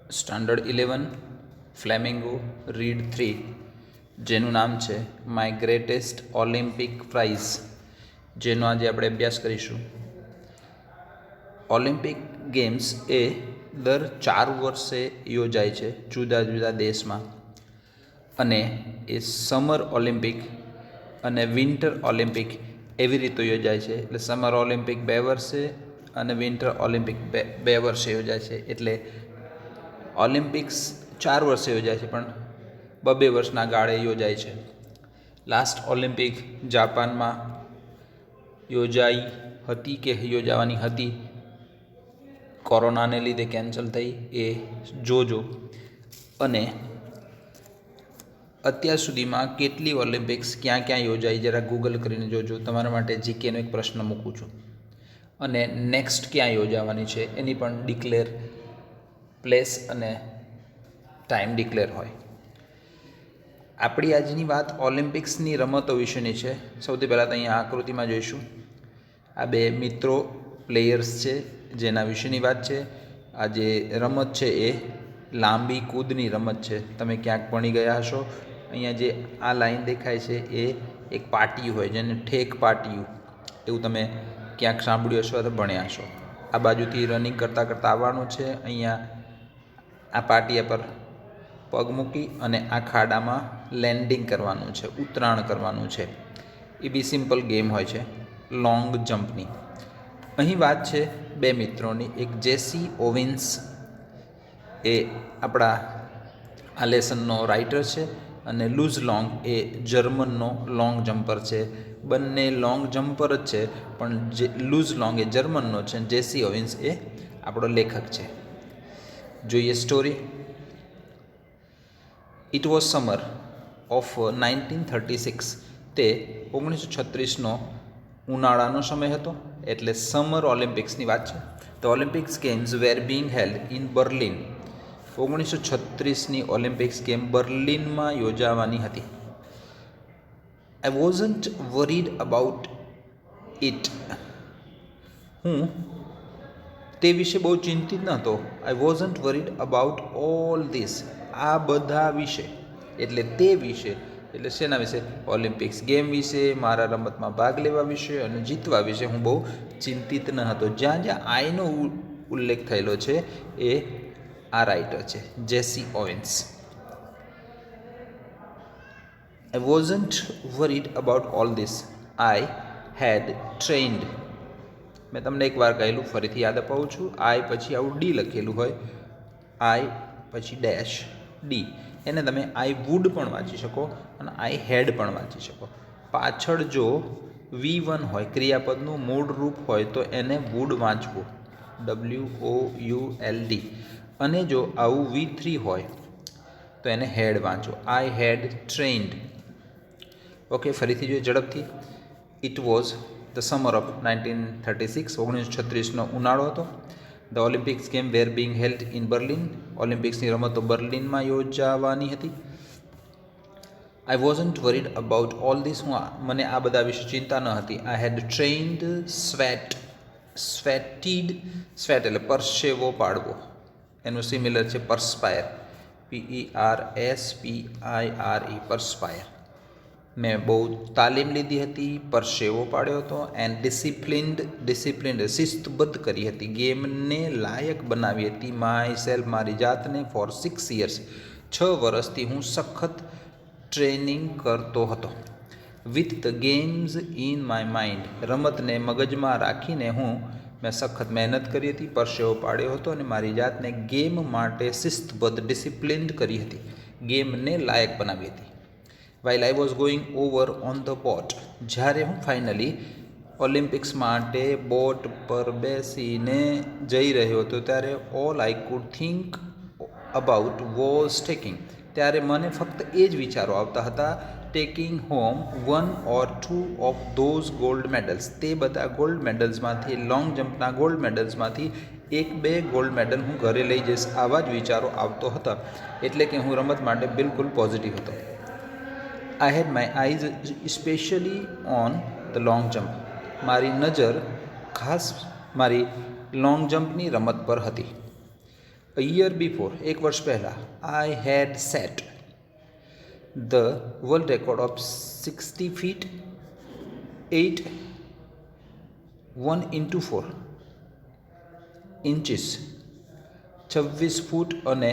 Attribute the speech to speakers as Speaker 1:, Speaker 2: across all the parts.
Speaker 1: Standard 11 flamingo read 3, જેનું નામ છે માય ગ્રેટેસ્ટ ઓલિમ્પિક પ્રાઇઝ, જેનો આજે આપણે અભ્યાસ કરીશું. ઓલિમ્પિક ગેમ્સ એ દર 4 વર્ષે યોજાય છે જુદા જુદા દેશમાં, અને એ સમર ઓલિમ્પિક અને વિન્ટર ઓલિમ્પિક એવી રીતે યોજાય છે. એટલે સમર ઓલિમ્પિક 2 વર્ષે અને વિન્ટર ઓલિમ્પિક બે વર્ષે યોજાય છે. એટલે ઓલિમ્પિક્સ 4 વર્ષે યોજાય છે, પણ 2 વર્ષના ગાળે યોજાય છે. લાસ્ટ ઓલિમ્પિક જાપાનમાં યોજાઈ હતી કે યોજાવાની હતી, કોરોનાને લીધે કેન્સલ થઈ, એ જોજો. અને અત્યાર સુધીમાં કેટલી ઓલિમ્પિક્સ ક્યાં ક્યાં યોજાઈ જરા ગૂગલ કરીને જોજો. તમારા માટે જીકેનો એક પ્રશ્ન મૂકું છું. અને નેક્સ્ટ ક્યાં યોજાવાની છે એની પણ ડિક્લેર પ્લેસ અને ટાઈમ ડિક્લેર હોય. આપણી આજની વાત ઓલિમ્પિક્સની રમતો વિશેની છે. સૌથી પહેલાં તો અહીંયા આકૃતિમાં જોઈશું. આ 2 મિત્રો પ્લેયર્સ છે જેના વિશેની વાત છે. આ જે રમત છે એ લાંબી કૂદની રમત છે. તમે ક્યાંક ભણી ગયા હશો. અહીંયા જે આ લાઈન દેખાય છે એ એક પાટિયું હોય, જેને ઠેક પાટિયું એવું તમે ક્યાંક સાંભળ્યું હશો અથવા ભણ્યા હશો. આ બાજુથી રનિંગ કરતાં કરતાં આવવાનું છે. અહીંયા આ પાટિયા પર પગ મૂકી અને આ ખાડામાં લેન્ડિંગ કરવાનું છે, ઉતરાણ કરવાનું છે. એ બી સિમ્પલ ગેમ હોય છે લોંગ જમ્પની. અહીં વાત છે 2 મિત્રોની. એક જેસી ઓવિન્સ, એ આપણા આ લેસનનો રાઇટર છે, અને લૂઝ લોંગ એ જર્મનનો લોંગ જમ્પર છે. બંને લોંગ જમ્પર જ છે, પણ જે લૂઝ લોંગ એ જર્મનનો છે, જેસી ઓવિન્સ એ આપણો લેખક છે. જોઈએ story. It was summer of 1936. તે 1936નો ઉનાળાનો સમય હતો, એટલે સમર ઓલિમ્પિક્સની વાત છે. The Olympics games were being held in Berlin. 1936ની ઓલિમ્પિક્સ ગેમ બર્લિનમાં યોજાવાની હતી. I wasn't worried about it. હું તે વિશે બહુ ચિંતિત ન હતો. I wasn't worried about all this. આ બધા વિશે એટલે તે વિશે, એટલે શેના વિશે? ઓલિમ્પિક્સ ગેમ વિશે, મારા રમતમાં ભાગ લેવા વિશે અને જીતવા વિશે હું બહુ ચિંતિત ન હતો. જ્યાં જ્યાં આઈનો ઉલ્લેખ થયેલો છે એ આ રાઇટર છે, જેસી ઓવિન્સ. I wasn't worried about all this. I had trained. મેં તમને એક વાર કહેલું, ફરીથી યાદ અપાવું છું. આઈ પછી આવું ડી લખેલું હોય, આઈ પછી ડેશ ડી. એને તમે આઈ વુડ પણ વાંચી શકો અને આઈ હેડ પણ વાંચી શકો. પાછળ જો V1 હોય, ક્રિયાપદનું મૂળ રૂપ હોય, તો એને વુડ વાંચવું, WOULD. અને જો આવું V3 હોય તો એને હેડ વાંચો, આઈ હેડ ટ્રેન્ડ. ઓકે, ફરીથી જોઈએ ઝડપથી. It was the summer of 1936. 1936નો ઉનાળો હતો. The Olympics game were being held in Berlin. ઓલિમ્પિક્સની રમતો બર્લિનમાં યોજાવાની હતી. I wasn't worried about all this. મને આ બધા વિશે ચિંતા ન હતી. આઈ હેડ ટ્રેન્ડ સ્વેટીડ. સ્વેટ એટલે પરસેવો પાડવો, એનું સિમિલર છે પરસ્પાયર, PERSPIRE, પરસ્પાયર. મેં બહુ તાલીમ લીધી હતી, પરસેવો પાડ્યો હતો. એન્ડ ડિસિપ્લિન્ડ શિસ્તબદ્ધ કરી હતી. ગેમને લાયક બનાવી હતી. માય સેલ્ફ, મારી જાતને. ફોર 6 years, 6 વર્ષથી હું સખત ટ્રેનિંગ કરતો હતો. With the games in my mind, રમતને મગજમાં રાખીને મેં સખત મહેનત કરી હતી, પરસેવો પાડ્યો હતો અને મારી જાતને ગેમ માટે શિસ્તબદ્ધ ડિસિપ્લિન્ડ કરી હતી, ગેમને લાયક બનાવી હતી. While I was going over on the boat. જ્યારે હું ફાઇનલી ઓલિમ્પિક્સ માટે બોટ પર બેસીને જઈ રહ્યો હતો, ત્યારે all I could think about was taking. ત્યારે મને ફક્ત એ જ વિચારો આવતા હતા, taking home 1 or 2 of those gold medals. તે બધા ગોલ્ડ મેડલ્સમાંથી, લોંગ જમ્પના ગોલ્ડ મેડલ્સમાંથી 1-2 ગોલ્ડ મેડલ હું ઘરે લઈ જઈશ, આવા જ વિચારો આવતો હતા. એટલે કે હું રમત માટે બિલકુલ પોઝિટિવ હતો. I had my eyes specially on the long jump. મારી નજર ખાસ મારી લોંગ જમ્પની રમત પર હતી. A year before, એક વર્ષ પહેલાં, I had set the world record of 60 feet 8 1 into 4 inches 26 ફૂટ અને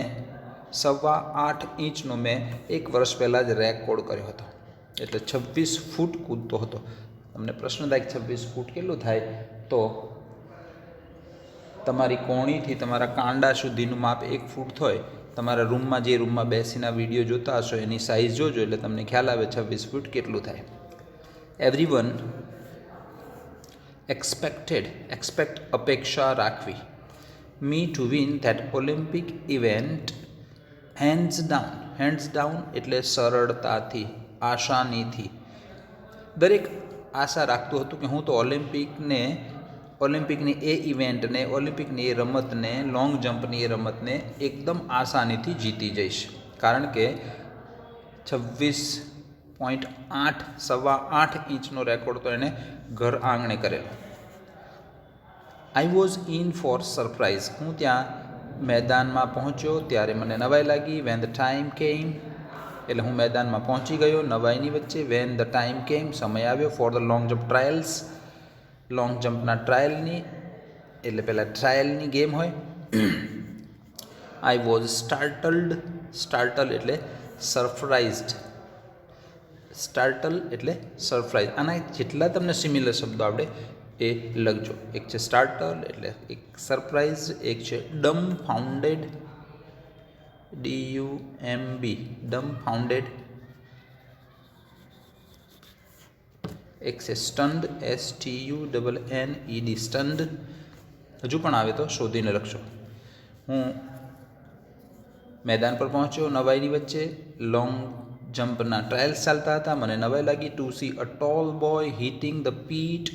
Speaker 1: 8.25 ઇંચનો મેં એક વર્ષ પહેલાં જ રેકોર્ડ કર્યો હતો. એટલે 26 ફૂટ કૂદતો હતો. તમને પ્રશ્ન થાય 26 ફૂટ કેટલું થાય, તો તમારી કોણીથી તમારા કાંડા સુધીનું માપ 1 ફૂટ હોય. તમારા રૂમમાં જે રૂમમાં બેસીને વિડીયો જોતા હશો એની સાઇઝ જોજો એટલે તમને ખ્યાલ આવે 26 ફૂટ કેટલું થાય. એવરીવન એક્સપેક્ટ અપેક્ષા રાખવી, me to win that Olympic event hands down એટલે સરળતાથી, આસાનીથી. દરેક આશા રાખતું હતું કે હું તો ઓલિમ્પિકની એ ઇવેન્ટને, ઓલિમ્પિકની એ રમતને, લોંગ જમ્પની એ રમતને એકદમ આસાનીથી જીતી જઈશ, કારણ કે 26.8 ઇંચનો રેકોર્ડ તો એણે ઘર આંગણે કરેલો. I was in for surprise, હું ત્યાં મેદાનમાં પહોંચ્યો ત્યારે મને નવાઈ લાગી. વેન ધ ટાઈમ કેમ એટલે હું મેદાનમાં પહોંચી ગયો નવાઈની વચ્ચે. વેન ધ ટાઈમ કેમ સમય આવ્યો. For the long jump trials, long જમ્પના ટ્રાયલની એટલે પહેલાં ટ્રાયલની ગેમ હોય. આઈ વોઝ સ્ટાર્ટલ એટલે સરપ્રાઇઝડ, એટલે સરપ્રાઇઝ. આના જેટલા તમને સિમિલર શબ્દો આવડે એ લખજો. એક છે સ્ટાર્ટલ એટલે એક સરપ્રાઇઝ, એક છે ડમ્ફાઉન્ડેડ, DUMB ડમ્ફાઉન્ડેડ, એક છે સ્ટન્ડ, STUNNED સ્ટન્ડ. હજુ પણ આવે તો શોધીને લખશો. હું મેદાન પર પહોંચ્યો નવાઈની વચ્ચે. લોંગ જમ્પના ટ્રાયલ્સ ચાલતા હતા. મને નવાઈ લાગી. To see a tall boy hitting the pit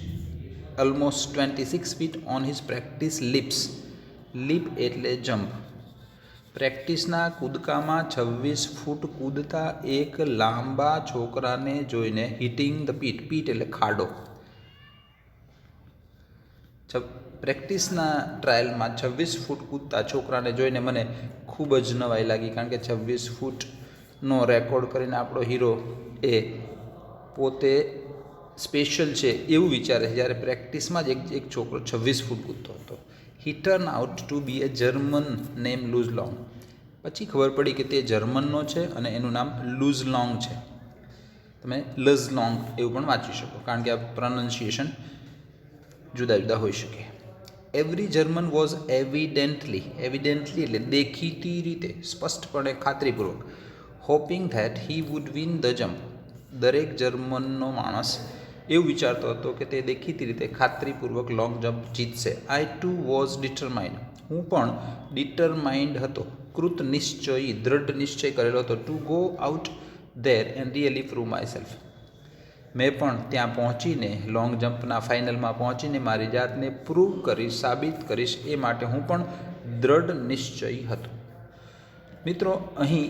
Speaker 1: almost 26 feet on his practice leaps. Leap એટલે જમ્પ. પ્રેક્ટિસના કૂદકામાં 26 ફૂટ કૂદતા એક લાંબા છોકરાને જોઈને, હિટિંગ ધ પીટ એટલે ખાડો. પ્રેક્ટિસના ટ્રાયલમાં 26 ફૂટ કૂદતા છોકરાને જોઈને મને ખૂબ જ નવાઈ લાગી, કારણ કે 26 ફૂટનો રેકોર્ડ કરીને આપણો હીરો એ પોતે સ્પેશિયલ છે એવું વિચારે છે, જ્યારે પ્રેક્ટિસમાં જ એક છોકરો 26 ફૂટ કૂદતો હતો. હી ટર્ન આઉટ ટુ બી એ જર્મન નેમ લૂઝ લોંગ. પછી ખબર પડી કે તે જર્મનનો છે અને એનું નામ લૂઝ લોંગ છે. તમે લઝ લોંગ એવું પણ વાંચી શકો, કારણ કે આ પ્રોનન્સિએશન જુદા જુદા હોઈ શકે. એવરી જર્મન વોઝ એવિડેન્ટલી એટલે દેખીતી રીતે, સ્પષ્ટપણે, ખાતરીપૂર્વક, hoping that he would win the jump. દરેક જર્મનનો માણસ એવું વિચારતો હતો કે તે દેખીતી રીતે, ખાતરીપૂર્વક લોંગ જમ્પ જીતશે. આઈ ટુ વોઝ ડિટરમાઇન્ડ, હું પણ ડિટરમાઇન્ડ હતો, કૃત નિશ્ચયી, દ્રઢ નિશ્ચય કરેલો હતો. To go out there and really prove my self. મેં પણ ત્યાં પહોંચીને, લોંગ જમ્પના ફાઇનલમાં પહોંચીને મારી જાતને પ્રૂવ કરીશ, સાબિત કરીશ, એ માટે હું પણ દ્રઢ નિશ્ચયી હતો. મિત્રો, અહીં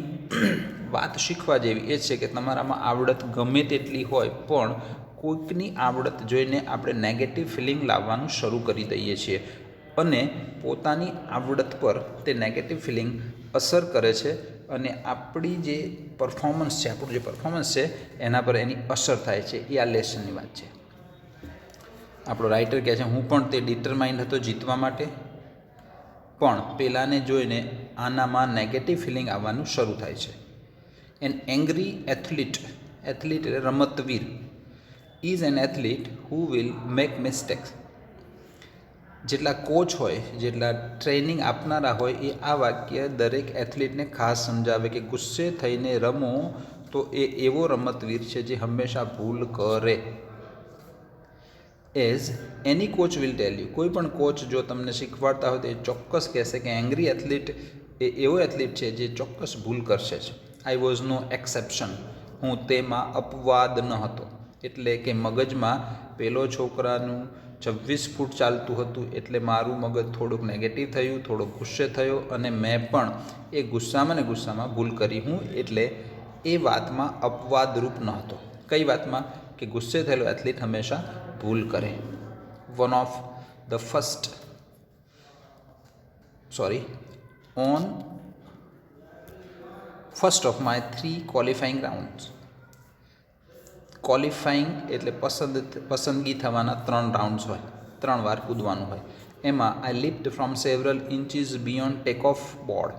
Speaker 1: વાત શીખવા જેવી એ છે કે તમારામાં આવડત ગમે તેટલી હોય પણ કોઈકની આવડત જોઈને આપણે નેગેટિવ ફિલિંગ લાવવાનું શરૂ કરી દઈએ છીએ અને પોતાની આવડત પર તે નેગેટિવ ફિલિંગ અસર કરે છે અને આપણી જે પરફોર્મન્સ છે, આપણું જે પરફોર્મન્સ છે એના પર એની અસર થાય છે. એ આ લેસનની વાત છે. આપણો રાઇટર કહે છે, હું પણ તે ડિટરમાઇન્ડ હતો જીતવા માટે, પણ પેલાને જોઈને આનામાં નેગેટિવ ફિલિંગ આવવાનું શરૂ થાય છે. એન એંગ્રી એથ્લીટ એટલે રમતવીર, is an athlete who will make mistakes. જેટલા કોચ હોય, જેટલા ટ્રેનિંગ આપનારા હોય, એ આ વાક્ય દરેક એથ્લીટને ખાસ સમજાવે કે ગુસ્સે થઈને રમો તો એ એવો રમતવીર છે જે હંમેશા ભૂલ કરે. As any coach will tell you, કોઈ પણ કોચ જો તમને શીખવાડતા હોય તો એ ચોક્કસ કહેશે કે એંગ્રી એથ્લીટ એ એવો એથ્લીટ છે જે ચોક્કસ ભૂલ કરશે જ. આઈ વોઝ નો એક્સેપ્શન, હું તેમાં અપવાદ ન હતો. એટલે કે મગજમાં પેલો છોકરાનું 26 ફૂટ ચાલતું હતું એટલે મારું મગજ થોડુંક નેગેટિવ થયું, થોડોક ગુસ્સે થયો અને મેં પણ એ ગુસ્સામાં ભૂલ કરી. હું એટલે એ વાતમાં અપવાદરૂપ ન હતો. કઈ વાતમાં? કે ગુસ્સે થયેલો એથ્લીટ હંમેશા ભૂલ કરે. On first of my 3 qualifying rounds. Qualifying એટલે પસંદગી થવાના 3 રાઉન્ડ્સ હોય, 3 વાર કૂદવાનું હોય. એમાં I lift from several inches beyond take off board.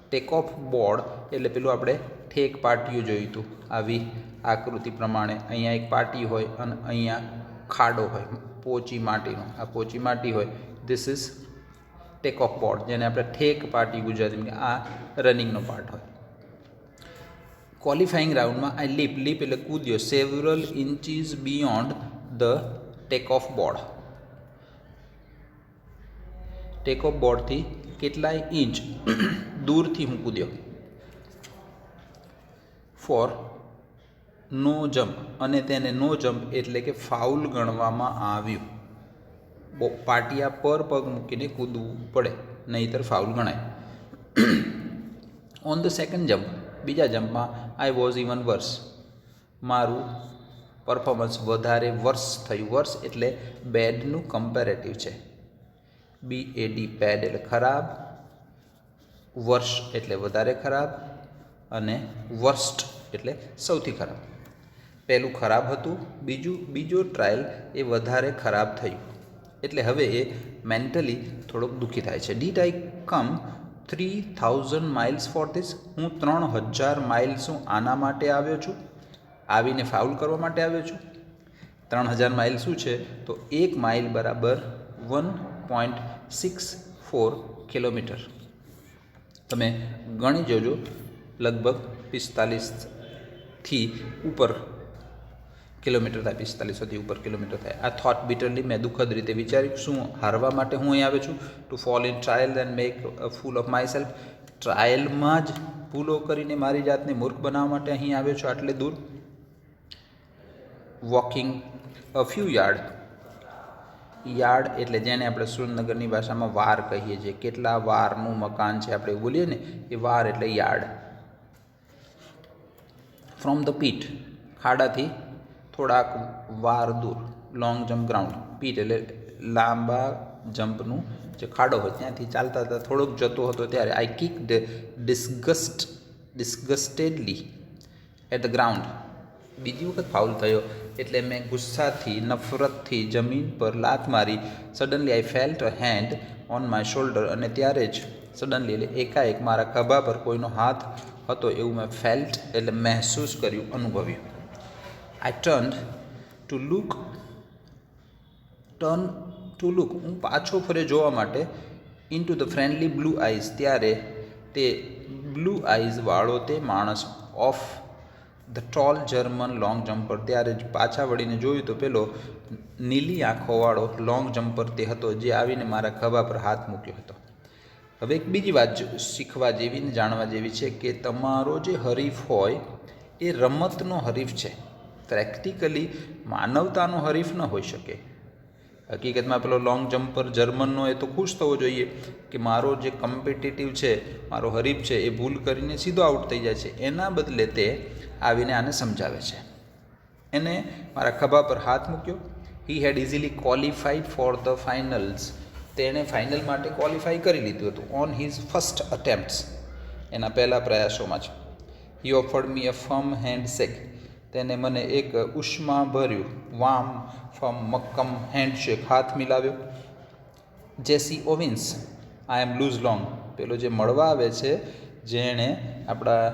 Speaker 1: Take off board એટલે પેલું આપણે ઠેક પાટિયું જોયું હતું, આવી આકૃતિ પ્રમાણે. અહીંયા એક પાટી હોય અને અહીંયા ખાડો હોય પોચી માટીનો. આ પોચી માટી હોય, this is tech off board, જેને આપણે ઠેક પાટી ગુજરાતીમાં, આ રનિંગનો પાર્ટ હોય. ક્વોલિફાઈંગ રાઉન્ડમાં આઈ લીપ એટલે કૂદ્યો, several inches beyond the take off board. Take off બોર્ડથી કેટલાય ઇંચ દૂરથી હું કૂદ્યો. ફોર નો જમ્પ, અને તેને નો જમ્પ એટલે કે ફાઉલ ગણવામાં આવ્યું. પાટિયા પર પગ મૂકીને કૂદવું પડે, નહીંતર ફાઉલ ગણાય. ઓન ધ સેકન્ડ જમ્પ, બીજા જમ્પમાં આઈ વોઝ ઇવન વર્સ. મારું પરફોર્મન્સ વધારે વર્સ થયું. વર્સ એટલે બેડનું કમ્પેરેટિવ છે. BAD બેડ એટલે ખરાબ, વર્ષ એટલે વધારે ખરાબ, અને વર્સ્ટ એટલે સૌથી ખરાબ. પહેલું ખરાબ હતું, બીજો ટ્રાયલ એ વધારે ખરાબ થયું. એટલે હવે એ મેન્ટલી થોડોક દુઃખી થાય છે. Did I come 3000 miles for this. હું 3000 માઇલ શું આના માટે આવ્યો છું? આવીને ફાઉલ કરવા માટે આવ્યો છું? 3000 માઇલ શું છે? તો 1 માઇલ બરાબર 1.64 કિલોમીટર. તમે ગણી જોજો, લગભગ 45થી ઉપર કિલોમીટર થાય, 45થી ઉપર કિલોમીટર થાય. આ થોટ બિટરલી મેં દુઃખદ રીતે વિચાર્યું, શું હારવા માટે હું અહીં આવ્યો છું? To fall in trial and make a fool of myself. ટ્રાયલમાં જ ભૂલો કરીને મારી જાતને મૂર્ખ બનાવવા માટે અહીં આવ્યો છું આટલે દૂર. Walking a few yard. Yard એટલે જેને આપણે સુરેન્દ્રનગરની ભાષામાં વાર કહીએ છીએ. કેટલા વારનું મકાન છે આપણે બોલીએ ને, એ વાર એટલે યાર્ડ. ફ્રોમ ધ પીટ, ખાડાથી થોડાક વાર દૂર. Long jump ground. પીટ એટલે લાંબા જમ્પનું જે ખાડો હોય, ત્યાંથી ચાલતા થોડોક જતો હતો ત્યારે આઈ કિક્ડ ડિસ્ગસ્ટેડલી એટ ધ ગ્રાઉન્ડ. બીજી વખત ફાઉલ થયો એટલે મેં ગુસ્સાથી, નફરતથી જમીન પર લાત મારી. Suddenly I felt a hand on my shoulder. અને ત્યારે જ સડનલી એટલે એકાએક મારા ખભા પર કોઈનો હાથ હતો એવું મેં ફેલ્ટ એટલે મહેસૂસ કર્યું, અનુભવ્યું. આઈ ટર્ન ટુ લુક હું પાછો ફરે જોવા માટે. Into the friendly blue eyes, ત્યારે તે બ્લુ આઈઝ વાળો તે માણસ, of the tall German long jumper. ત્યારે જ પાછા વળીને જોયું તો પેલો નીલી આંખોવાળો લોંગ જમ્પર તે હતો, જે આવીને મારા ખભા પર હાથ મૂક્યો હતો. હવે એક બીજી વાત શીખવા જેવી ને જાણવા જેવી છે કે તમારો જે હરીફ હોય એ રમતનો હરીફ છે, પ્રેક્ટિકલી માનવતાનો હરીફ ન હોઈ શકે. હકીકતમાં પેલો લોંગ જમ્પર જર્મનનો એ તો ખુશ થવો જોઈએ કે મારો જે કમ્પિટિટિવ છે, મારો હરીફ છે, એ ભૂલ કરીને સીધો આઉટ થઈ જાય છે. એના બદલે તે આવીને આને સમજાવે છે. એને મારા ખભા પર હાથ મૂક્યો. He had easily qualified for the finals. તેણે ફાઇનલ માટે ક્વોલિફાઈ કરી લીધું હતું. ઓન હિઝ ફર્સ્ટ અટેમ્પ્ટ્સ, એના પહેલા પ્રયાસોમાં જ. હી ઓફર્ડ મી અ ફર્મ હેન્ડ શેક. તેને મને એક ઉષ્માભર્યું વામ ફર્મ મક્કમ હેન્ડશેક, હાથ મિલાવ્યો. જેસી ઓવિન્સ, આઈ એમ લૂઝ લોંગ. પેલો જે મળવા આવે છે, જેણે આપણા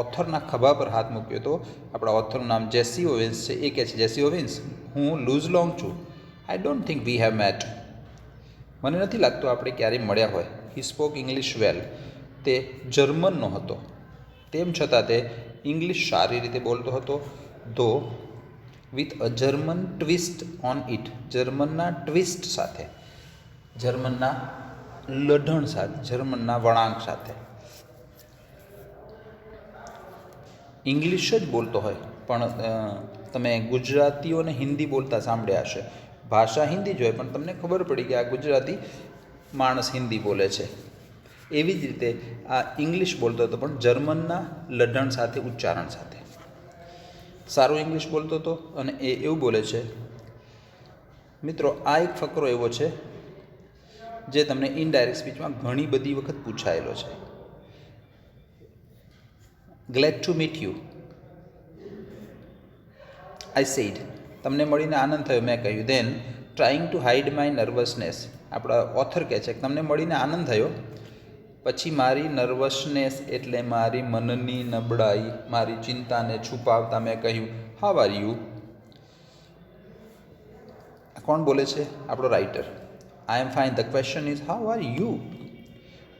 Speaker 1: ઓથરના ખભા પર હાથ મૂક્યો હતો, આપણા ઓથરનું નામ જેસી ઓવિન્સ છે, એ કહે છે, જેસી ઓવિન્સ, હું લૂઝ લોંગ છું. I don't think we have met. મને નથી લાગતું આપણે ક્યારેય મળ્યા હોય. He spoke English well. તે જર્મનનો હતો, તેમ છતાં તે ઇંગ્લિશ સારી રીતે બોલતો હતો. Though with a German twist on it. જર્મનના ટ્વિસ્ટ સાથે, જર્મનના લઢણ સાથે, જર્મનના વળાંક સાથે. ઇંગ્લિશ જ બોલતો હોય, પણ તમે ગુજરાતીઓને હિન્દી બોલતા સાંભળ્યા હશે. ભાષા હિન્દી જ હોય, પણ તમને ખબર પડી કે આ ગુજરાતી માણસ હિન્દી બોલે છે. એવી જ રીતે આ ઇંગ્લિશ બોલતો હતો, પણ જર્મનના લઢણ સાથે, ઉચ્ચારણ સાથે. સારું ઇંગ્લિશ બોલતો હતો અને એ એવું બોલે છે. મિત્રો, આ એક ફકરો એવો છે જે તમને ઇનડાયરેક્ટ સ્પીચમાં ઘણી બધી વખત પૂછાયેલો છે. Glad to meet you, I said. તમને મળીને આનંદ થયો, મેં કહ્યું. Then trying to hide my nervousness, આપણા ઓથર કહે છે કે તમને મળીને આનંદ થયો, પછી મારી નર્વસનેસ એટલે મારી મનની નબળાઈ, મારી ચિંતાને છુપાવતા મેં કહ્યું, હાવ આર યુ. કોણ બોલે છે? આપણો writer. I am fine. The question is how are you.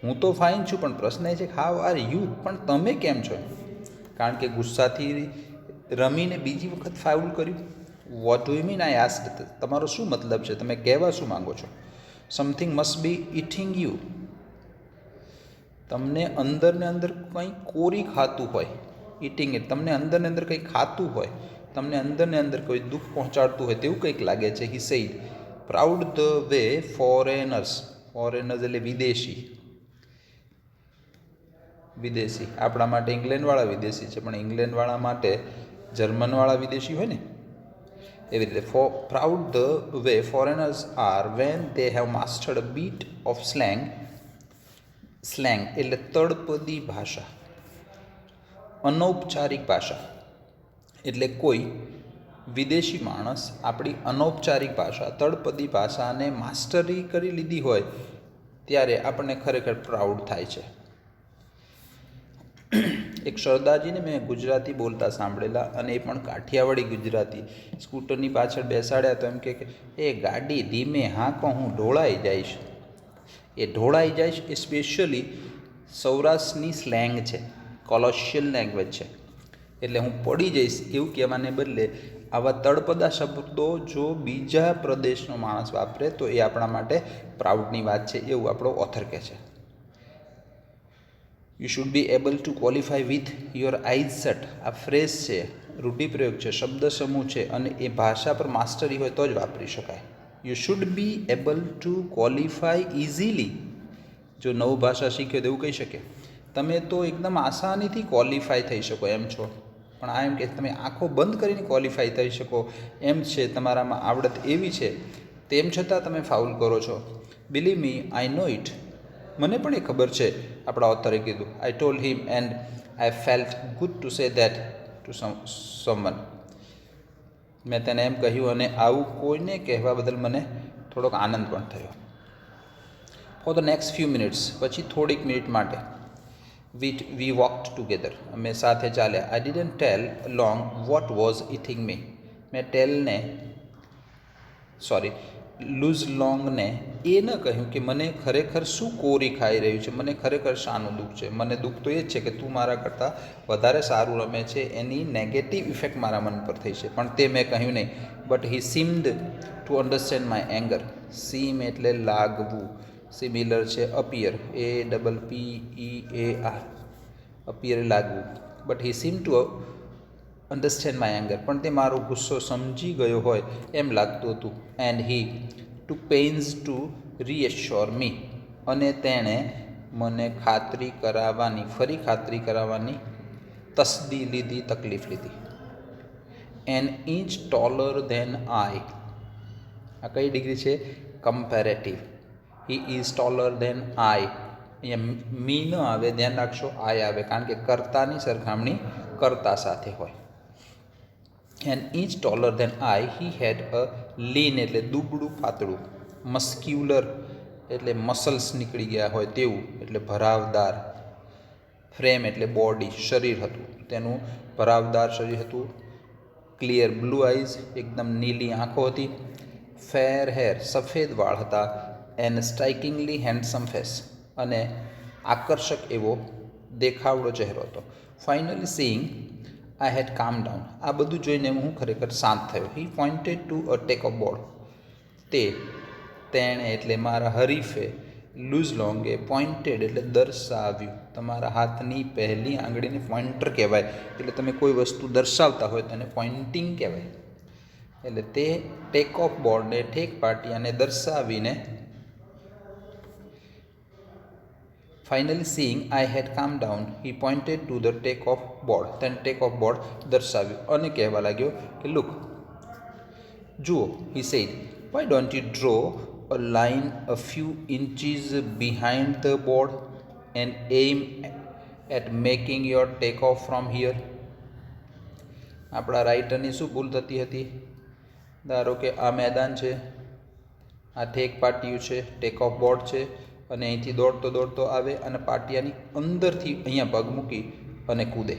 Speaker 1: હું તો ફાઇન છું, પણ પ્રશ્ન એ છે કે હાવ આર યુ, પણ તમે કેમ છો? કારણ કે ગુસ્સાથી રમીને બીજી વખત ફાઉલ કર્યું. What do you mean? I asked. તમારો શું મતલબ છે? તમે કહેવા શું માંગો છો? Something must be eating you. તમને અંદર ને અંદર કંઈ કોરી ખાતું હોય. ઇટિંગ ઇટ, તમને અંદર ને અંદર કંઈ ખાતું હોય, તમને અંદર ને અંદર કોઈ દુઃખ પહોંચાડતું હોય તેવું કંઈક લાગે છે. He said proud the way foreigners, foreigners એટલે વિદેશી. વિદેશી આપણા માટે ઇંગ્લેન્ડવાળા વિદેશી છે, પણ ઇંગ્લેન્ડવાળા માટે જર્મનવાળા વિદેશી હોય ને, એવી રીતે proud the way foreigners are when they have mastered a bit of slang. Slang એટલે તળપદી ભાષા, અનૌપચારિક ભાષા. એટલે કોઈ વિદેશી માણસ આપણી અનૌપચારિક ભાષા, તળપદી ભાષાને માસ્ટરી કરી લીધી હોય ત્યારે આપણને ખરેખર પ્રાઉડ થાય છે. એક સરદારજીને મેં ગુજરાતી બોલતા સાંભળેલા, અને એ પણ કાઠિયાવાડી ગુજરાતી. સ્કૂટરની પાછળ બેસાડ્યા તો એમ કે એ ગાડી ધીમે હાંકો, હું ઢોળાઈ જઈશ. એ ઢોળાઈ જઈશ એ સ્પેશિયલી સૌરાષ્ટ્રની સ્લેંગ છે, કોલોશિયલ લેંગ્વેજ છે. એટલે હું પડી જઈશ એવું કહેવાને બદલે આવા તળપદા શબ્દો જો બીજા પ્રદેશનો માણસ વાપરે તો એ આપણા માટે પ્રાઉડની વાત છે, એવું આપણો ઓથર કહે છે. You should be able to qualify with your eyes shut. આ ફ્રેઝ છે, રૂઢિપ્રયોગ છે, શબ્દ સમૂહ છે, અને એ ભાષા પર માસ્ટરી હોય તો જ વાપરી શકાય. You should be able to qualify easily. જો નવું ભાષા શીખ્યો તો એવું કહી શકે તમે તો એકદમ આસાનીથી ક્વોલિફાય થઈ શકો એમ છો, પણ આ એમ કે તમે આંખો બંધ કરીને ક્વોલિફાય થઈ શકો એમ છે, તમારામાં આવડત એવી છે, તેમ છતાં તમે ફાઉલ કરો છો. Believe me, I know it. મને પણ એ ખબર છે, આપણા ઓથરે કીધું. I told him and I felt good to say that to someone. મેં તેને એમ કહ્યું અને આવું કોઈને કહેવા બદલ મને થોડોક આનંદ પણ થયો. For the next few minutes, પછી થોડીક મિનિટ માટે વી વોકડ ટુગેધર, અમે સાથે ચાલ્યા. I didn't tell Long what was eating me. મેં લૂઝ લોંગને એ ન કહ્યું કે મને ખરેખર શું કોરી ખાઈ રહ્યું છે, મને ખરેખર શાનું દુઃખ છે. મને દુઃખ તો એ જ છે કે તું મારા કરતાં વધારે સારું રમે છે, એની નેગેટિવ ઇફેક્ટ મારા મન પર થઈ છે, પણ તે મેં કહ્યું નહીં. But he seemed to understand my anger. Seem એટલે લાગવું, સિમિલર છે અપિયર, APPEAR, અપિયર લાગવું. But he seem to understand my anger, પણ તે મારો ગુસ્સો સમજી ગયો હોય એમ લાગતું હતું. એન્ડ હી ટુ પેઇન્સ ટુ રીએશ્યોર મી, અને તેણે મને ફરી ખાતરી કરાવવાની તસદી લીધી, તકલીફ લીધી. An inch taller than I. આ કઈ ડિગ્રી છે? Comparative. He is taller than I. અહીંયા મી ન આવે, ધ્યાન રાખશો, આઈ આવે, કારણ કે કર્તાની સરખામણી કર્તા સાથે હોય. An inch taller than I. He had a lean એટલે દુબળું પાતળું, મસ્ક્યુલર એટલે મસલ્સ નીકળી ગયા હોય તેવું, એટલે ભરાવદાર. ફ્રેમ એટલે બોડી, શરીર હતું, તેનું ભરાવદાર શરીર હતું. ક્લિયર બ્લુ આઈઝ, એકદમ નીલી આંખો હતી. ફેર હેર, સફેદ વાળ હતા. એન્ડ સ્ટ્રાઇકિંગલી હેન્ડસમ ફેસ, અને આકર્ષક એવો દેખાવડો ચહેરો હતો. ફાઇનલી સીઈંગ આઈ હેડ કામ ડાઉન. આ બધું જોઈને હું ખરેખર શાંત થયો. He pointed to a take off board. તેણે એટલે મારા હરીફે, લૂઝ લોંગે, પોઇન્ટેડ એટલે દર્શાવ્યું. તમારા હાથની પહેલી આંગળીને પોઇન્ટર કહેવાય, એટલે તમે કોઈ વસ્તુ દર્શાવતા હોય તેને પોઇન્ટિંગ કહેવાય. એટલે તે ટેક ઓફ બોર્ડને, ઠેક પાટિયાને દર્શાવીને ફાઇનલી સીઈંગ આઈ હેડ કામ down, he pointed to the take off board. તેને ટેક ઓફ બોર્ડ દર્શાવ્યું અને કહેવા લાગ્યો કે લુક, જુઓ. He said why don't you draw a line a few inches behind the board and aim at making your takeoff from here. આપણા રાઇટરની શું ભૂલ થતી હતી? ધારો કે આ મેદાન છે, આ ઠેક પાટિયું છે, ટેક ઓફ બોર્ડ છે, અને અહીંથી દોડતો દોડતો આવે અને પાટિયાની અંદરથી અહીંયા પગ મૂકી અને કૂદે.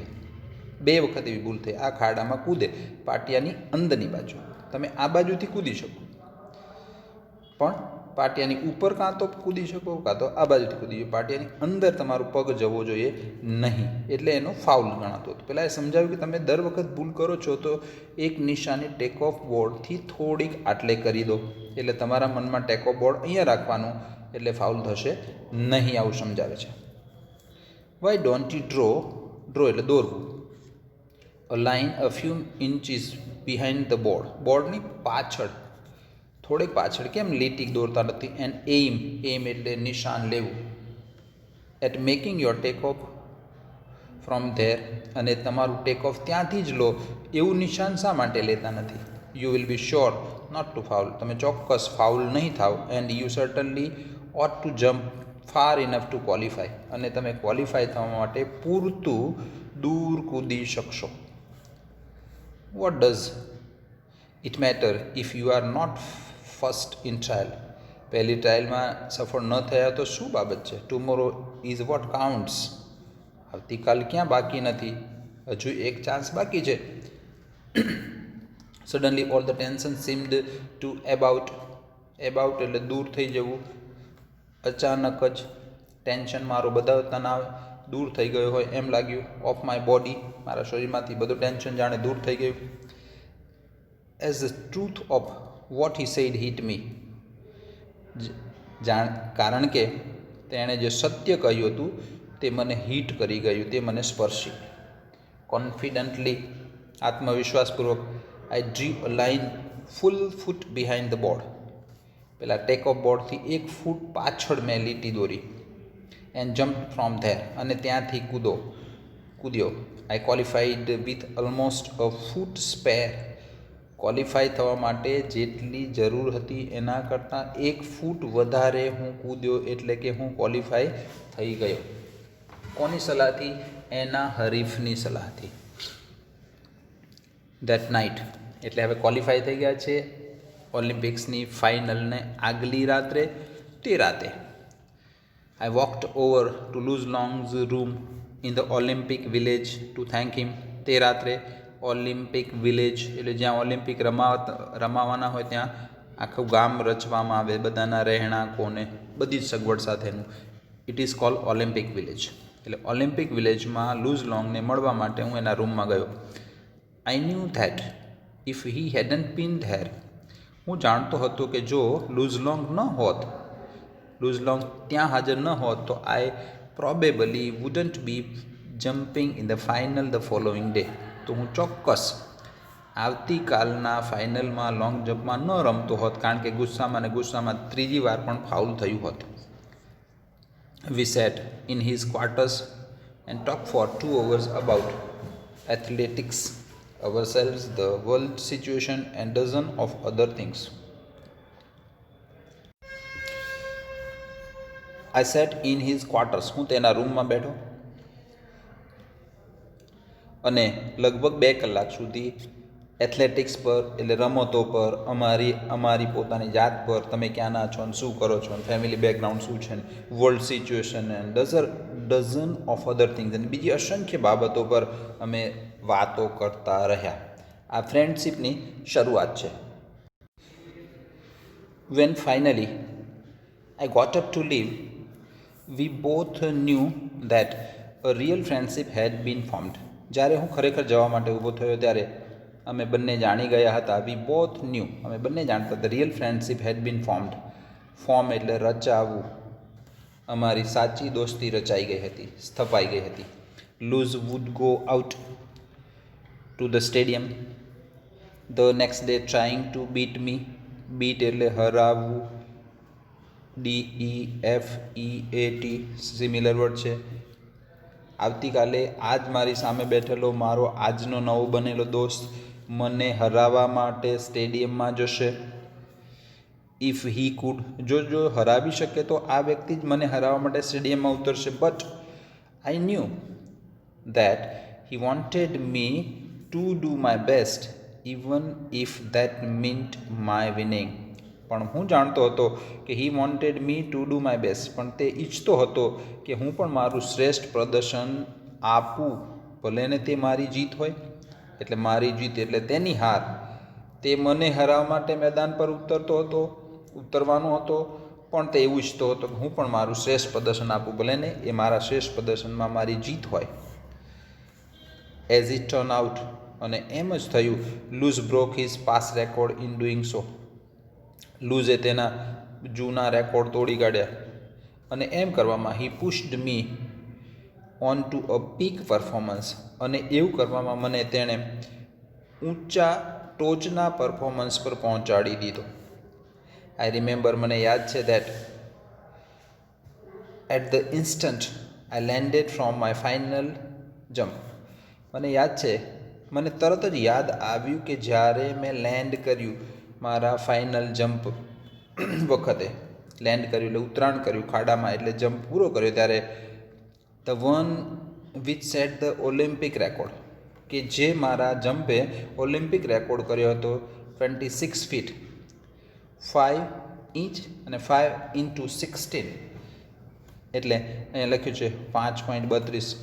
Speaker 1: 2 વખત એવી ભૂલ થઈ. આ ખાડામાં કૂદે પાટિયાની અંદરની બાજુ. તમે આ બાજુથી કૂદી શકો, પણ પાટિયાની ઉપર કાં તો કૂદી શકો, કાં તો આ બાજુથી કૂદી શકો. પાટિયાની અંદર તમારું પગ જવો જોઈએ નહીં, એટલે એનો ફાઉલ ગણાતો હતો. પહેલાં એ સમજાવ્યું કે તમે દર વખત ભૂલ કરો છો તો એક નિશાની ટેક ઓફ બોર્ડથી થોડીક આટલે કરી દો, એટલે તમારા મનમાં ટેક ઓફ બોર્ડ અહીંયા રાખવાનું, એટલે ફાઉલ થશે નહીં. આવું સમજાવે છે. વાય ડોન્ટ યુ ડ્રો એટલે દોરવું. A line a few inches behind the board, બોર્ડની પાછળ, થોડીક પાછળ. કેમ લીટી દોરતા નથી? એન્ડ એમ એટલે નિશાન લેવું. At making your take off from there, અને તમારું ટેક ઓફ ત્યાંથી જ લો, એવું નિશાન શા માટે લેતા નથી? You will be sure not to foul, તમે ચોક્કસ ફાઉલ નહીં થાવ. And you certainly ought to jump far enough to qualify, અને તમે ક્વોલિફાય થવા માટે પૂરતું દૂર કૂદી શકશો. What does it matter if you are not first in trial? પહેલી ટ્રાયલમાં સફળ ન થયા તો શું બાબત છે? ટુમોરો ઇઝ વોટ કાઉન્ટ્સ, આવતીકાલ ક્યાં બાકી નથી, હજુ એક ચાન્સ બાકી છે. Suddenly all the tension seemed to about એટલે દૂર થઈ જવું. અચાનક જ ટેન્શન, મારો બધા તણાવ દૂર થઈ ગયો હોય એમ લાગ્યું. ઓફ માય બોડી, મારા શરીરમાંથી બધું ટેન્શન જાણે દૂર થઈ ગયું. As the truth of what he said hit me, કારણ કે તેણે જે સત્ય કહ્યું હતું તે મને હિટ કરી ગયું, તે મને સ્પર્શી. કોન્ફિડન્ટલી, આત્મવિશ્વાસપૂર્વક, I drew a line full foot behind the board, પેલા ટેક ઓફ બોર્ડથી 1 ફૂટ પાછળ મેં લીટી દોરી. એન્ડ જમ્પ ફ્રોમ ધેર, અને ત્યાંથી કૂદ્યો. I qualified with almost a foot spare, qualify થવા માટે જેટલી જરૂર હતી એના કરતાં 1 ફૂટ વધારે હું કૂદ્યો, એટલે કે હું ક્વોલિફાય થઈ ગયો. કોની સલાહથી? એના હરીફની સલાહથી. ધેટ નાઇટ, એટલે હવે ક્વોલિફાય થઈ ગયા છે ઓલિમ્પિક્સની ફાઇનલને આગલી રાત્રે, તે રાતે. I walked over to Luz Long's room in the Olympic Village to thank him. તે રાત્રે ઓલિમ્પિક વિલેજ એટલે જ્યાં ઓલિમ્પિક રમાવાના હોય ત્યાં આખું ગામ રચવામાં આવે, બધાના રહેણાંકોને બધી જ સગવડ સાથેનું. It is called Olympic village. એટલે ઓલિમ્પિક વિલેજમાં લૂઝ લોંગને મળવા માટે હું એના રૂમમાં ગયો. I knew that if he hadn't been there, હું જાણતો હતો કે જો લૂઝ લોંગ ત્યાં હાજર ન હોત તો I probably wouldn't be jumping in the final the following day, તો હું ચોક્કસ આવતીકાલના ફાઇનલમાં લોંગ જમ્પમાં ન રમતો હોત, કારણ કે ગુસ્સામાં ત્રીજી વાર પણ ફાઉલ થયું હોત. We sat in his quarters and talked for 2 hours about athletics, ourselves, the world situation, and dozen of other things. I sat in his quarters, હું તેના રૂમમાં બેઠો અને લગભગ 2 કલાક સુધી એથ્લેટિક્સ પર એટલે રમતો પર, અમારી પોતાની જાત પર, તમે ક્યાંના છો ને શું કરો છો, ફેમિલી બેકગ્રાઉન્ડ શું છે, world situation and dozen of other things, અને બીજી અસંખ્ય બાબતો પર અમે વાતો કરતા રહ્યા. આ ફ્રેન્ડશિપની શરૂઆત છે. When finally I got up to leave, we both knew that a real friendship had been formed. જ્યારે હું ખરેખર જવા માટે ઊભો થયો ત્યારે અમે બંને જાણી ગયા હતા. વી બોથ ન્યૂ, અમે બંને જાણતા હતા. Real friendship had been formed. Form એટલે રચાવવું. અમારી સાચી દોસ્તી રચાઈ ગઈ હતી, સ્થપાઈ ગઈ હતી. Luz would go out to the stadium the next day trying to beat me. Beat એટલે હરાવવું. DEFEAT સિમિલર વર્ડ છે. આવતીકાલે આજ મારી સામે બેઠેલો મારો આજનો નવો બનેલો દોસ્ત મને હરાવવા માટે સ્ટેડિયમમાં જશે. ઇફ હી કુડ, જો હરાવી શકે તો આ વ્યક્તિ જ મને હરાવવા માટે સ્ટેડિયમમાં ઉતરશે. But I knew that he wanted me to do my best even if that meant my winning. પણ હું જાણતો હતો કે he wanted me to do my best, પણ તે ઈચ્છતો હતો કે હું પણ મારું શ્રેષ્ઠ પ્રદર્શન આપું, ભલે ને તે મારી જીત હોય. એટલે મારી જીત એટલે તેની હાર. તે મને હરાવવા માટે મેદાન પર ઉતરવાનો હતો, પણ તે એવું ઈચ્છતો હતો કે હું પણ મારું શ્રેષ્ઠ પ્રદર્શન આપું, ભલે ને એ મારા શ્રેષ્ઠ પ્રદર્શનમાં મારી જીત હોય. એઝ ઇટ ટર્ન આઉટ, અને એમ જ થયું, Luz broke his pass record in doing so. લૂઝે તેના જૂના રેકોર્ડ તોડી કાઢ્યા, અને એમ કરવામાં he pushed me on to a peak performance, અને એવું કરવામાં મને તેણે ટોચના પરફોર્મન્સ પર પહોંચાડી દીધો. આઈ રિમેમ્બર, મને યાદ છે, that at the instant I landed from my final jump. મને યાદ છે, મને તરત જ યાદ આવ્યું કે જ્યારે મેં લેન્ડ કર્યું મારા ફાઇનલ જમ્પ વખતે, લેન્ડ કર્યું એટલે ઉતરાણ કર્યું ખાડામાં, એટલે જમ્પ પૂરો કર્યો, ત્યારે the one which set the Olympic record, કે જે મારા જમ્પે ઓલિમ્પિક રેકોર્ડ કર્યો હતો 26 ફીટ 5 ઇંચ અને 5 into 16, એટલે અહીંયા લખ્યું છે 5.32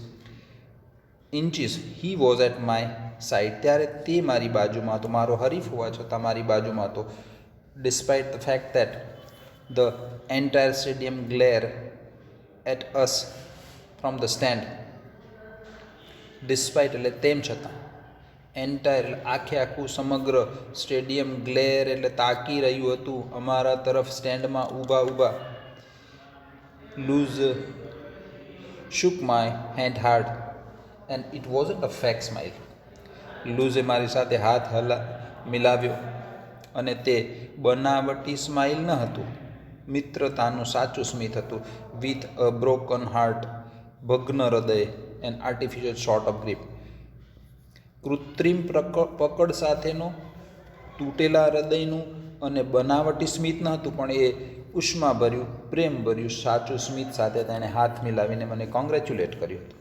Speaker 1: inches. He was at my side, ત્યારે તે મારી બાજુમાં હતો, મારો હરીફ હોવા છતાં મારી બાજુમાં હતો. Despite the fact that the entire stadium glare at us from the stand. Despite એટલે તેમ છતાં, એન્ટાયર એટલે આખું સમગ્ર, સ્ટેડિયમ ગ્લેર એટલે તાકી રહ્યું હતું અમારા તરફ સ્ટેન્ડમાં ઊભા. Luz shook my hand hard and it wasn't a fake smile. લૂઝે મારી સાથે હાથ મિલાવ્યો, અને તે બનાવટી સ્માઇલ ન હતું, મિત્રતાનું સાચું સ્મિત હતું. વિથ અ બ્રોકન હાર્ટ, ભગ્ન હૃદય, and artificial short of grip, કૃત્રિમ પકડ સાથેનો, તૂટેલા હૃદયનું અને બનાવટી સ્મિત ન હતું, પણ એ ઉષ્માભર્યું, પ્રેમભર્યું સાચું સ્મિત સાથે તેણે હાથ મિલાવીને મને કોંગ્રેચ્યુલેટ કર્યું હતું.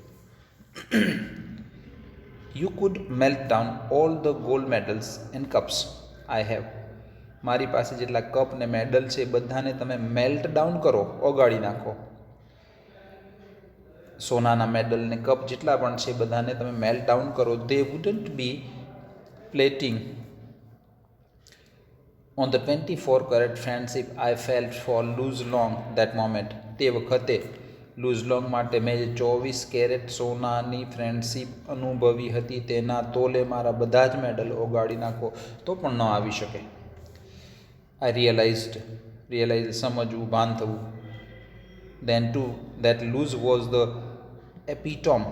Speaker 1: You could melt down all the gold medals and cups I have. મારી પાસે જેટલા કપ ને મેડલ છે એ બધાને તમે મેલ્ટ ડાઉન કરો, ઓગાળી નાખો. સોનાના મેડલ ને કપ જેટલા પણ છે બધાને તમે મેલ્ટ ડાઉન કરો. They wouldn't be plating on the 24 carat friendship I felt for Luz Long that moment. તે વખતે લૂઝ લોંગ માટે મેં જે 24 કેરેટ સોનાની ફ્રેન્ડશીપ અનુભવી હતી તેના તોલે મારા બધા જ મેડલ ઓગાળી નાખો તો પણ ન આવી શકે. આઈ રિયલાઇઝ સમજવું, ભાન થવું. then too that Luz was the epitome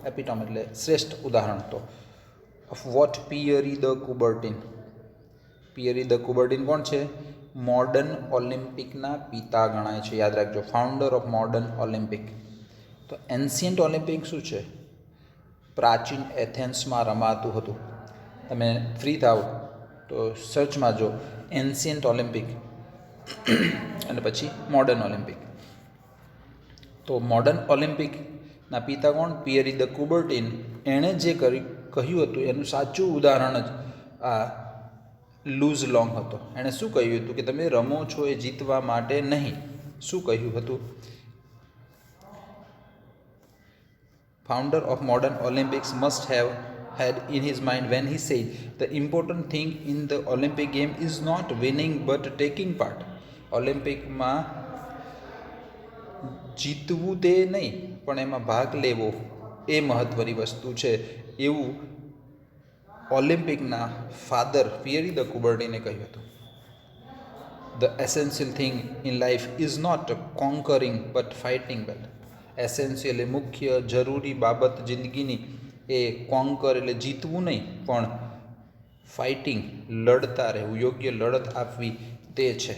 Speaker 1: એટલે શ્રેષ્ઠ ઉદાહરણ તો of what Pierre de Coubertin. પિયરી દ કુબર્ટિન કોણ છે? મોડર્ન ઓલિમ્પિકના પિતા ગણાય છે, યાદ રાખજો, ફાઉન્ડર ઓફ મોડર્ન ઓલિમ્પિક. તો એન્શિયન્ટ ઓલિમ્પિક શું છે? પ્રાચીન એથેન્સમાં રમાતું હતું. તમે ફ્રી થાવ તો સર્ચમાં જો એન્શિયન્ટ ઓલિમ્પિક અને પછી મોડર્ન ઓલિમ્પિક. તો મોડર્ન ઓલિમ્પિકના પિતા કોણ? પિયરી દ કુબર્ટિન. એણે જે કહ્યું હતું એનું સાચું ઉદાહરણ જ આ લૂઝ લોંગ હતો. એણે શું કહ્યું હતું કે તમે રમો છો એ જીતવા માટે નહીં. શું કહ્યું હતું? Founder of modern Olympics must have had in his mind when he said the important thing in the Olympic game is not winning but taking part. ઓલિમ્પિકમાં જીતવું તે નહીં પણ એમાં ભાગ લેવો એ મહત્ત્વની વસ્તુ છે, એવું ઓલિમ્પિકના ફાધર પિયરી દ કુબર્ટિને કહ્યું હતું. The essential thing in life is not conquering but fighting well. Essential એ મુખ્ય જરૂરી બાબત જિંદગીની એ કોન્કર એટલે જીતવું નહીં પણ ફાઇટિંગ લડતા રહેવું, યોગ્ય લડત આપવી તે છે.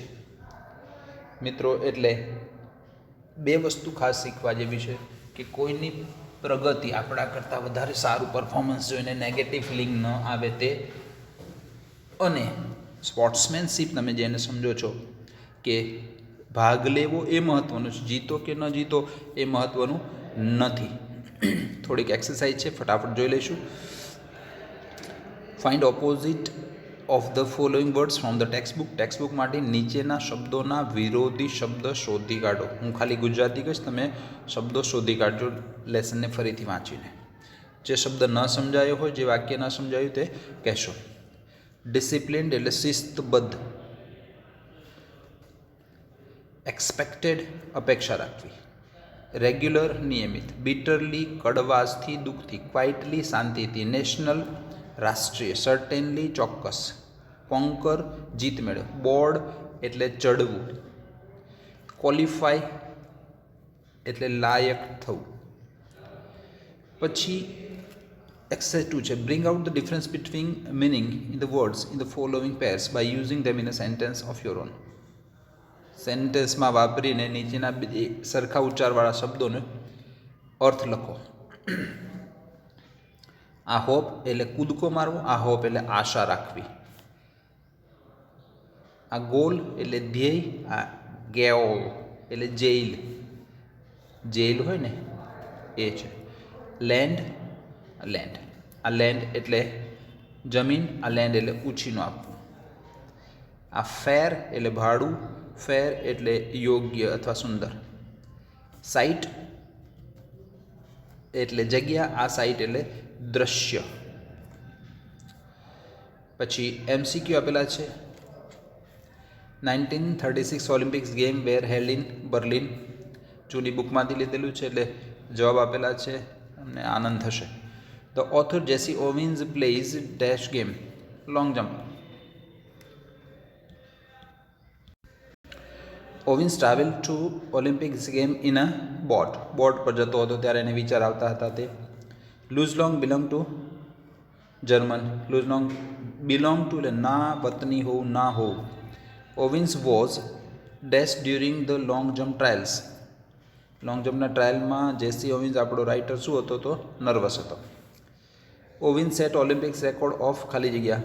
Speaker 1: મિત્રો, એટલે બે વસ્તુ ખાસ શીખવા જેવી છે કે કોઈની પ્રગતિ આપણા કરતાં વધારે સારું પરફોર્મન્સ જોઈને નેગેટિવ ફિલિંગ ન આવે તે, અને સ્પોર્ટ્સમેનશીપ તમે જેને સમજો છો કે ભાગ લેવો એ મહત્ત્વનું છે, જીતો કે ન જીતો એ મહત્ત્વનું નથી. થોડીક એક્સરસાઇઝ છે, ફટાફટ જોઈ લઈશું. Find opposite of the following words from the textbook. ટેક્સ્ટબુકમાંથી નીચેના શબ્દોના વિરોધી શબ્દ શોધી કાઢો. હું ખાલી ગુજરાતી કહીશ, તમે શબ્દો શોધી કાઢજો લેસનને ફરીથી વાંચીને. જે શબ્દ ન સમજાયો હોય, જે વાક્ય ન સમજાયું તે કહેશો. ડિસિપ્લિન્ડ એટલે શિસ્તબદ્ધ. એક્સપેક્ટેડ અપેક્ષા રાખવી. રેગ્યુલર નિયમિત. બિટરલી કડવાશથી દુઃખથી. ક્વાઇટલી શાંતિથી. નેશનલ રાષ્ટ્રીય. સર્ટેનલી ચોક્કસ. કોન્કર જીત મેળવ. બોર્ડ એટલે ચડવું. ક્વોલિફાય એટલે લાયક થવું. પછી એક્સરસાઇઝ 2 છે, bring out the difference between meaning in the words in the following pairs by using them in a sentence of your own. સેન્ટેન્સમાં વાપરીને નીચેના સરખા ઉચ્ચારવાળા શબ્દોનો અર્થ લખો. આ હોપ એટલે કૂદકો મારવો. આ હોપ એટલે આશા રાખવી. આ ગોલ એટલે ધ્યેય. આ ગેઓલ એટલે જેલ. જેલ હોય ને એ છે. Land land. આ લેન્ડ એટલે જમીન. આ લેન્ડ એટલે ઉછીનું આપવું. આ ફેર એટલે ભાડું. ફેર એટલે યોગ્ય અથવા સુંદર. સાઇટ એટલે જગ્યા. આ સાઇટ એટલે દ્રશ્ય. પછી MCQ આપેલા છે. 1936 Olympics game were held in Berlin. જૂની બુકમાંથી લીધેલું છે એટલે જવાબ આપેલા છે, અમને આનંદ થશે. The author Jesse Owens plays dash game. Long jump. Owens travel to Olympics game in a boat. Boat પર જતો હતો ત્યારે એને વિચાર આવતા હતા તે. Luz Long belong to German. Luz Long belong to એટલે ના, વતની હોવું, ના હોવું. Owens was dash during the long jump trials. Long જમ્પના ટ્રાયલમાં જેસી ઓવિન્સ આપણો રાઇટર શું હતો તો નર્વસ હતો. Owens set Olympics record of ખાલી જગ્યા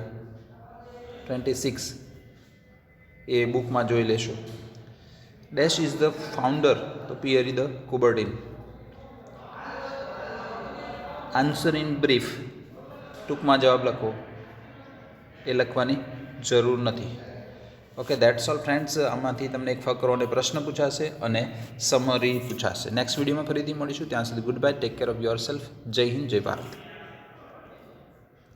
Speaker 1: 26. એ બુકમાં જોઈ લેશો. ડેશ ઇઝ ધ ફાઉન્ડર તો Pierre de Coubertin. Answer in brief. ટૂંકમાં જવાબ લખો. એ લખવાની જરૂર નથી. Okay, that's all friends. આમાંથી તમને એક ફકરો અને પ્રશ્ન પૂછાશે અને સમરી પૂછાશે. નેક્સ્ટ વિડીયોમાં ફરીથી મળીશું. ત્યાં સુધી good bye. Take care of your self. જય હિન્દ, જય ભારત.